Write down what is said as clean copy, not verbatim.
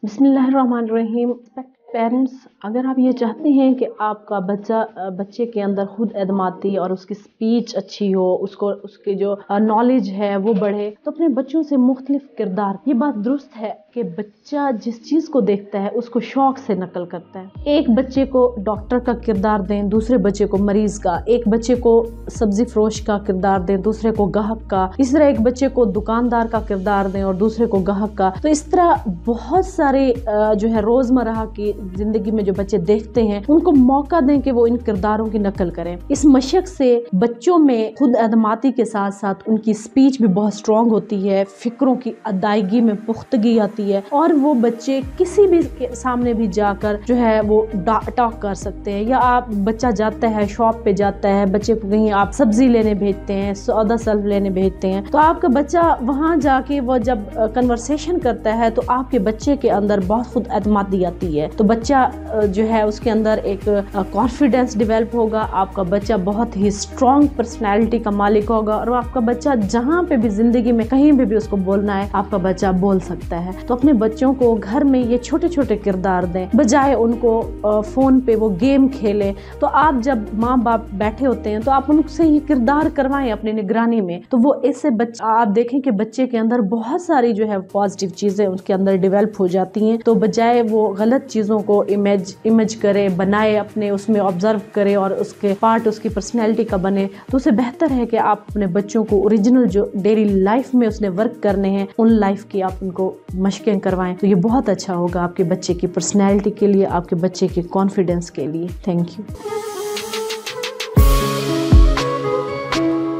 बिस्मिल्लाहिर्रहमानिर्रहीम। पेरेंट्स, अगर आप ये चाहते हैं कि आपका बच्चे के अंदर खुद एतमादी और उसकी स्पीच अच्छी हो, उसकी जो नॉलेज है वो बढ़े, तो अपने बच्चों से मुख्तलिफ किरदार, ये बात दुरुस्त है कि बच्चा जिस चीज़ को देखता है उसको शौक से नकल करता है। एक बच्चे को डॉक्टर का किरदार दें, दूसरे बच्चे को मरीज़ का। एक बच्चे को सब्ज़ी फरोश का किरदार दें, दूसरे को गाहक का। इस तरह एक बच्चे को दुकानदार का किरदार दें और दूसरे को गाहक का। तो इस तरह बहुत सारे जो है रोज़मर्रा की ज़िंदगी में जो बच्चे देखते हैं, उनको मौका दें कि वो इन किरदारों की नकल करें। इस मशक से बच्चों में खुद एतमादी के साथ साथ उनकी स्पीच भी बहुत स्ट्रॉन्ग होती है, फ़िक्रों की अदायगी में पुख्तगी आती है और वो बच्चे किसी भी के सामने भी जाकर जो है वो टॉक कर सकते हैं। या आप बच्चा जाता है, शॉप पे जाता है, बच्चे को कहीं आप सब्जी लेने भेजते हैं, सौदा सल्फ लेने भेजते हैं, तो आपका बच्चा वहाँ जाके वो जब कन्वर्सेशन करता है तो आपके बच्चे के अंदर बहुत खुद एतमादी आती है। तो बच्चा जो है उसके अंदर एक कॉन्फिडेंस डेवलप होगा। आपका बच्चा बहुत ही स्ट्रॉन्ग पर्सनैलिटी का मालिक होगा और आपका बच्चा जहाँ पे भी ज़िंदगी में कहीं पे भी उसको बोलना है, आपका बच्चा बोल सकता है। तो अपने बच्चों को घर में ये छोटे छोटे किरदार दें, बजाय उनको फ़ोन पे वो गेम खेलें। तो आप जब माँ बाप बैठे होते हैं तो आप उनसे ये किरदार करवाएं अपनी निगरानी में। तो वो इससे आप देखें कि बच्चे के अंदर बहुत सारी जो है पॉजिटिव चीज़ें उसके अंदर डेवलप हो जाती हैं। तो बजाय वो गलत चीज़ों को इमेज करे, बनाए, अपने उसमें ऑब्जर्व करे और उसके पार्ट उसकी पर्सनैलिटी का बने, तो उससे बेहतर है कि आप अपने बच्चों को ओरिजिनल जो डेली लाइफ में उसने वर्क करने हैं, उन लाइफ की आप उनको मशकें करवाएं। तो ये बहुत अच्छा होगा आपके बच्चे की पर्सनैलिटी के लिए, आपके बच्चे के कॉन्फिडेंस के लिए। Thank you.